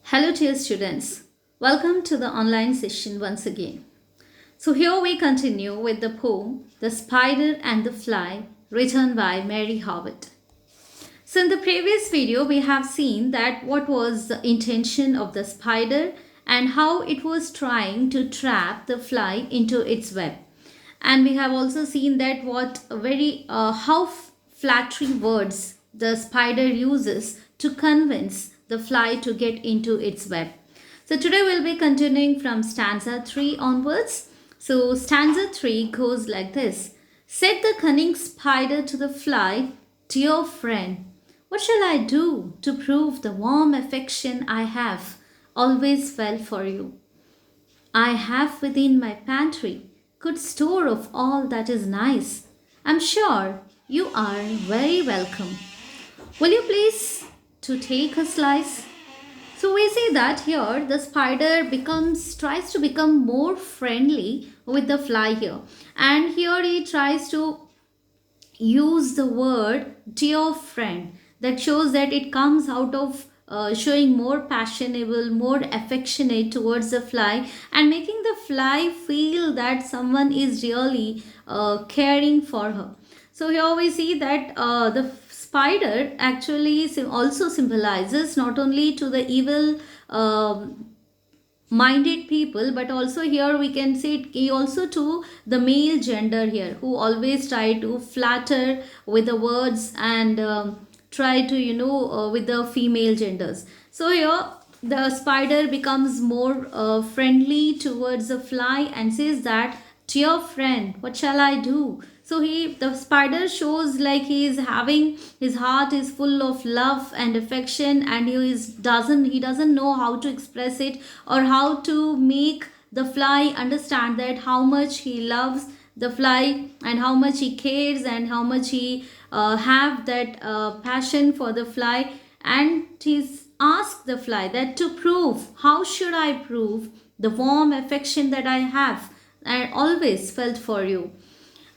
Hello dear students, welcome to the online session once again. So here we continue with the poem The Spider and the Fly written by Mary Howitt. So in the previous video we have seen that what was the intention of the spider and how it was trying to trap the fly into its web. And we have also seen that how flattering words the spider uses to convince the fly to get into its web. So today we'll be continuing from stanza 3 onwards. So stanza 3 goes like this. Said the cunning spider to the fly, dear friend, what shall I do to prove the warm affection I have always felt for you? I have within my pantry good store of all that is nice. I'm sure you are very welcome. Will you please to take a slice? So we see that here the spider tries to become more friendly with the fly here. And here he tries to use the word dear friend. That shows that it comes out of showing more passionable, more affectionate towards the fly and making the fly feel that someone is really caring for her. So here we see that the spider actually also symbolizes not only to the evil minded people, but also here we can say it also to the male gender here, who always try to flatter with the words and try to with the female genders. So here the spider becomes more friendly towards the fly and says that, dear friend, what shall I do? So the spider shows like he is having, his heart is full of love and affection, and he doesn't know how to express it or how to make the fly understand that how much he loves the fly and how much he cares and how much he have that passion for the fly. And he's asked the fly that to prove, how should I prove the warm affection that I have and always felt for you?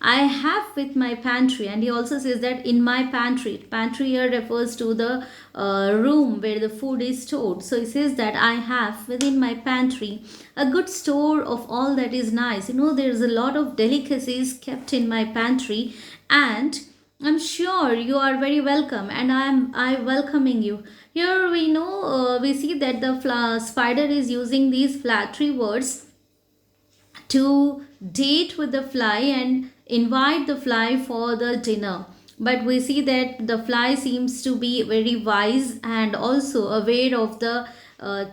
I have with my pantry, and he also says that in my pantry. Pantry here refers to the room where the food is stored. So he says that I have within my pantry a good store of all that is nice. There's a lot of delicacies kept in my pantry, and I'm sure you are very welcome, and I welcoming you. Here we see that the spider is using these flattery words to date with the fly and invite the fly for the dinner. But we see that the fly seems to be very wise and also aware of the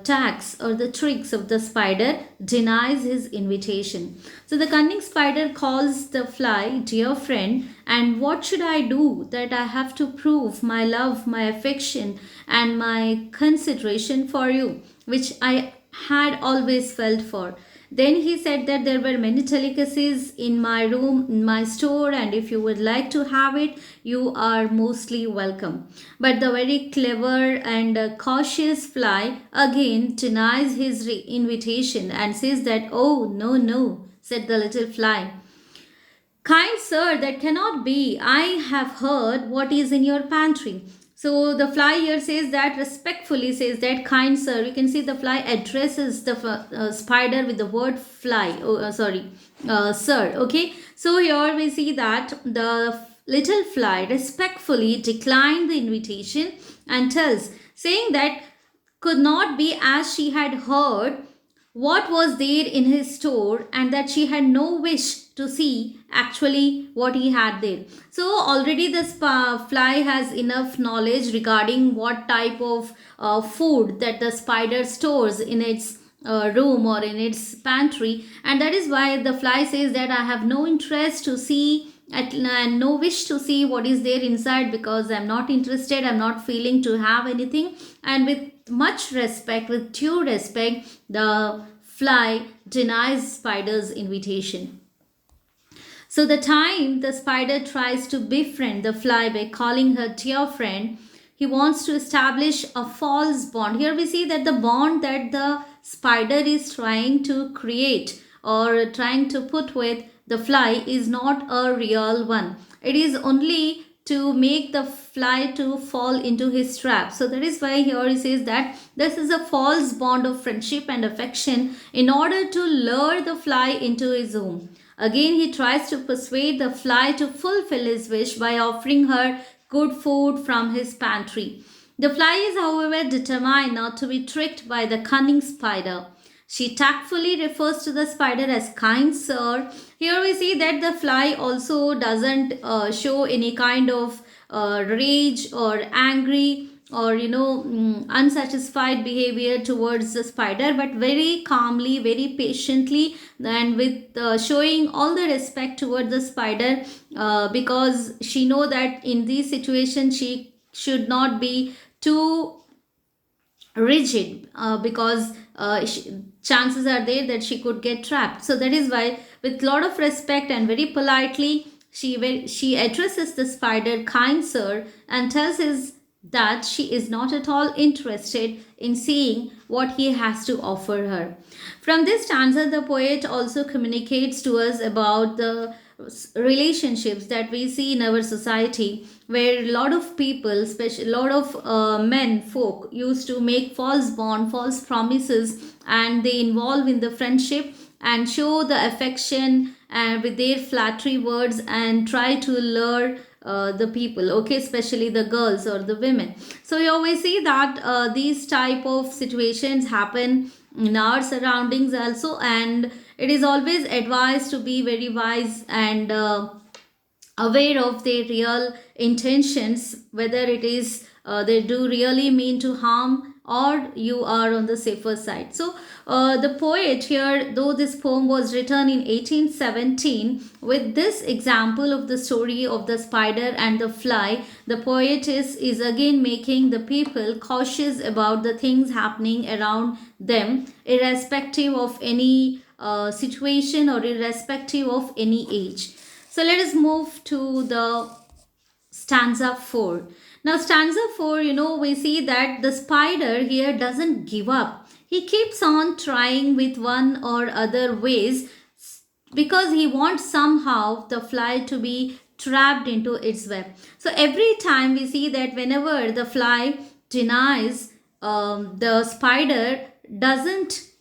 tax or the tricks of the spider, denies his invitation. So the cunning spider calls the fly, dear friend, and what should I do that I have to prove my love, my affection, and my consideration for you, which I had always felt for? Then he said that there were many delicacies in my room, in my store, and if you would like to have it, you are mostly welcome. But the very clever and cautious fly again denies his invitation and says that, oh, no, no, said the little fly. Kind sir, that cannot be. I have heard what is in your pantry. So the fly here says that, respectfully says that, kind sir. You can see the fly addresses the spider with the word fly. Sir. Okay. So here we see that the little fly respectfully declined the invitation and tells, saying that could not be as she had heard what was there in his store and that she had no wish to see actually what he had there. So already the fly has enough knowledge regarding what type of food that the spider stores in its room or in its pantry, and that is why the fly says that I have no interest to see and no wish to see what is there inside, because I'm not interested, I'm not feeling to have anything. And with much respect, with due respect, the fly denies spider's invitation. So the time the spider tries to befriend the fly by calling her dear friend, he wants to establish a false bond. Here we see that the bond that the spider is trying to create or trying to put with the fly is not a real one. It is only to make the fly to fall into his trap. So that is why here he says that this is a false bond of friendship and affection in order to lure the fly into his home. Again, he tries to persuade the fly to fulfill his wish by offering her good food from his pantry. The fly is, however, determined not to be tricked by the cunning spider. She tactfully refers to the spider as kind sir. Here we see that the fly also doesn't show any kind of rage or angry or unsatisfied behavior towards the spider, but very calmly, very patiently, and with showing all the respect towards the spider, because she know that in this situation she should not be too rigid, because chances are there that she could get trapped. So that is why, with lot of respect and very politely, she addresses the spider kind sir and tells his that she is not at all interested in seeing what he has to offer her. From this stanza, the poet also communicates to us about the relationships that we see in our society, where a lot of people, especially a lot of men folk, used to make false bond, false promises, and they involve in the friendship and show the affection with their flattery words and try to lure the people, okay, especially the girls or the women. So you always see that these type of situations happen in our surroundings also, and it is always advised to be very wise and aware of their real intentions, whether it is they do really mean to harm or you are on the safer side. So the poet here, though this poem was written in 1817, with this example of the story of the spider and the fly, the poet is again making the people cautious about the things happening around them, irrespective of any situation or irrespective of any age. So let us move to the stanza 4. Now, stanza 4, we see that the spider here doesn't give up. He keeps on trying with one or other ways because he wants somehow the fly to be trapped into its web. So every time we see that whenever the fly denies, the spider doesn't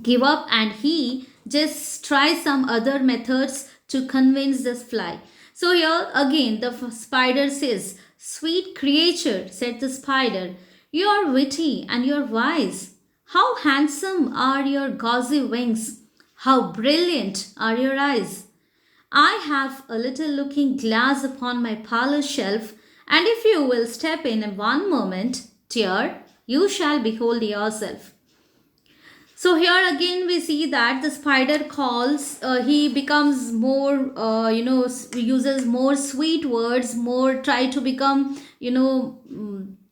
give up and he just tries some other methods to convince this fly. So here again the spider says, "Sweet creature," said the spider, "you are witty and you are wise. How handsome are your gauzy wings. How brilliant are your eyes. I have a little looking glass upon my parlor shelf, and if you will step in one moment, dear, you shall behold yourself." So here again we see that the spider calls, he becomes more, uses more sweet words, more try to become,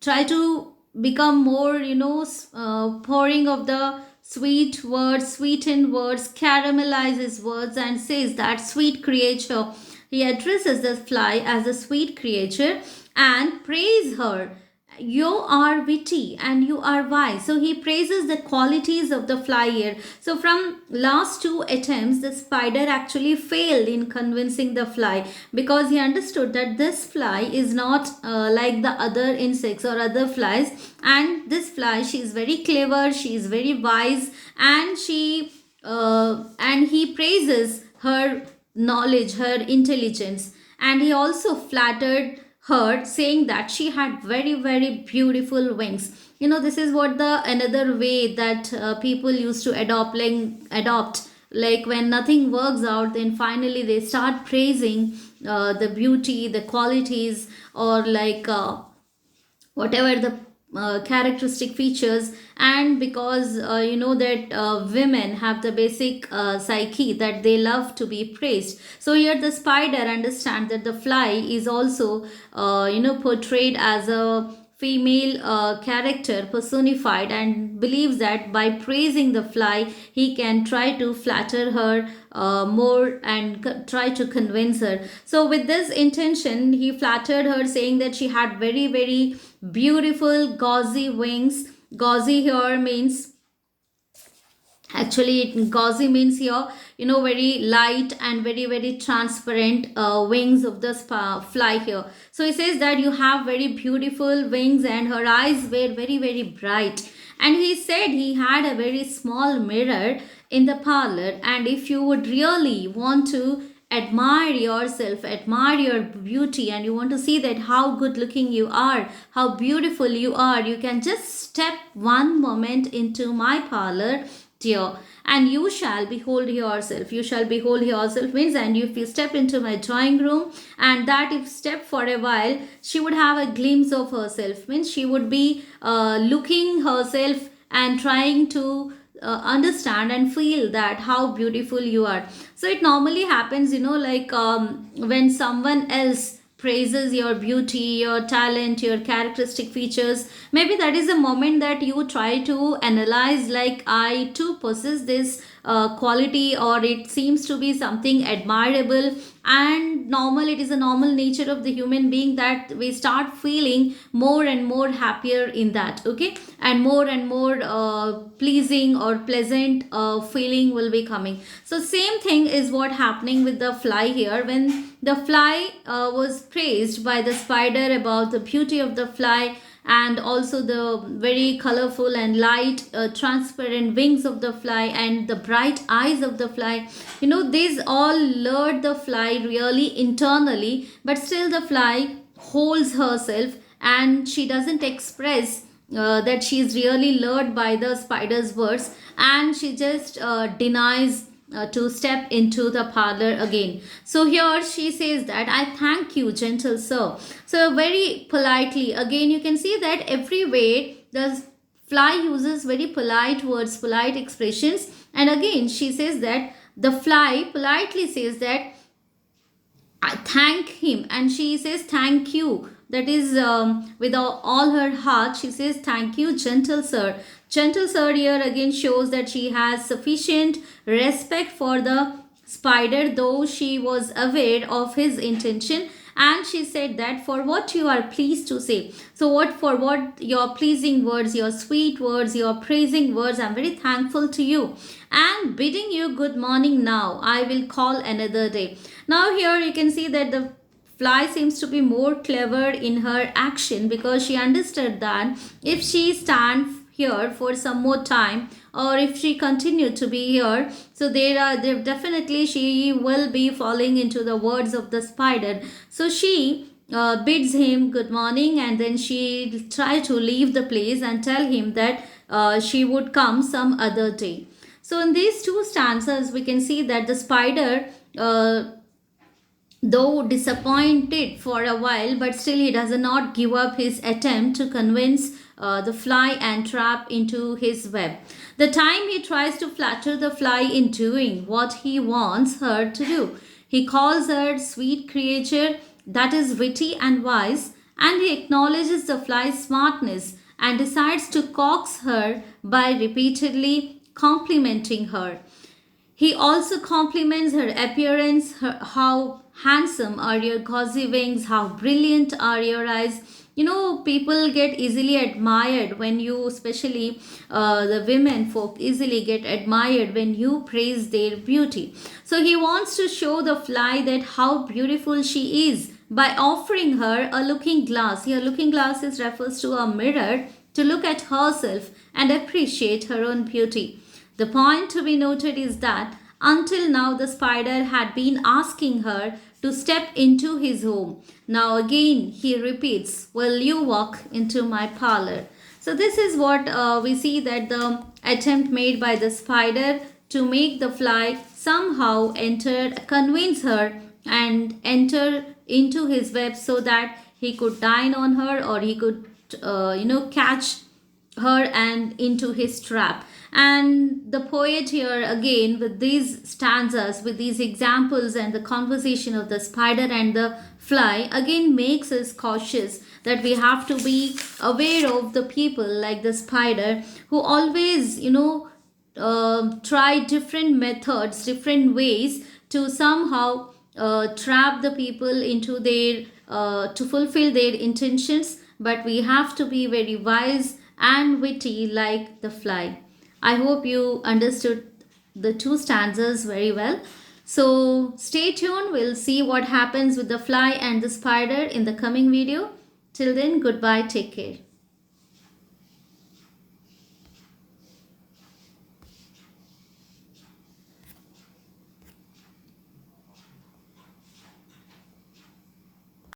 try to become more, pouring of the sweet words, sweetened words, caramelizes words and says that sweet creature. He addresses the fly as a sweet creature and praise her. You are witty and you are wise. So he praises the qualities of the fly here. So from last two attempts, the spider actually failed in convincing the fly, because he understood that this fly is not like the other insects or other flies, and this fly, she is very clever, she is very wise, and he praises her knowledge, her intelligence, and he also flattered her, saying that she had very, very beautiful wings. This is what the another way that people used to adopt, like when nothing works out, then finally they start praising the beauty, the qualities, or like whatever the characteristic features. And because that women have the basic psyche that they love to be praised, so here the spider understands that the fly is also portrayed as a female character personified, and believes that by praising the fly he can try to flatter her more and try to convince her. So with this intention he flattered her, saying that she had very, very beautiful gauzy wings. Gauzy here means Actually, gauzy means here, very light and very, very transparent wings of the fly here. So he says that you have very beautiful wings, and her eyes were very, very bright. And he said he had a very small mirror in the parlor, and if you would really want to admire yourself, admire your beauty, and you want to see that how good looking you are, how beautiful you are, you can just step one moment into my parlor, dear, and you shall behold yourself. You shall behold yourself means, and if you step into my drawing room, and that if step for a while, she would have a glimpse of herself, means she would be looking herself and trying to understand and feel that how beautiful you are. So it normally happens, like when someone else praises your beauty, your talent, your characteristic features. Maybe that is a moment that you try to analyze, like, I too possess this quality, or it seems to be something admirable and normal. It is a normal nature of the human being that we start feeling more and more happier in that, okay, and more pleasing or pleasant feeling will be coming. So same thing is what happening with the fly here. When the fly was praised by the spider about the beauty of the fly, and also the very colorful and light transparent wings of the fly and the bright eyes of the fly, these all lured the fly really internally. But still the fly holds herself, and she doesn't express that she is really lured by the spider's words, and she just denies to step into the parlor again. So here she says that, I thank you, gentle sir. So very politely, again you can see that everywhere the fly uses very polite words, polite expressions. And again she says that the fly politely says that, I thank him, and she says thank you. That is, with all her heart, she says thank you, gentle sir. Gentle sir here again shows that she has sufficient respect for the spider, though she was aware of his intention. And she said that, for what you are pleased to say. So what, for what your pleasing words, your sweet words, your praising words, I'm very thankful to you, and bidding you good morning now. I will call another day. Now here you can see that the fly seems to be more clever in her action, because she understood that if she stands here for some more time, or if she continued to be here, so there definitely she will be falling into the words of the spider. So she bids him good morning, and then she try to leave the place and tell him that she would come some other day. So in these two stanzas we can see that the spider, though disappointed for a while, but still he does not give up his attempt to convince the fly and trap into his web. The time he tries to flatter the fly in doing what he wants her to do. He calls her sweet creature that is witty and wise, and he acknowledges the fly's smartness and decides to coax her by repeatedly complimenting her. He also compliments her appearance, how handsome are your gauzy wings, how brilliant are your eyes. People get easily admired when you, especially the women folk, easily get admired when you praise their beauty. So he wants to show the fly that how beautiful she is by offering her a looking glass. Here, looking glass refers to a mirror to look at herself and appreciate her own beauty. The point to be noted is that until now the spider had been asking her to step into his home. Now again he repeats, will you walk into my parlor? So this is what we see, that the attempt made by the spider to make the fly somehow convince her and enter into his web, so that he could dine on her, or he could catch her and into his trap. And the poet here again, with these stanzas, with these examples and the conversation of the spider and the fly, again makes us cautious that we have to be aware of the people like the spider, who always try different methods, different ways to somehow trap the people into their to fulfill their intentions. But we have to be very wise and witty like the fly. I hope you understood the two stanzas very well. So stay tuned. We'll see what happens with the fly and the spider in the coming video. Till then, goodbye. Take care.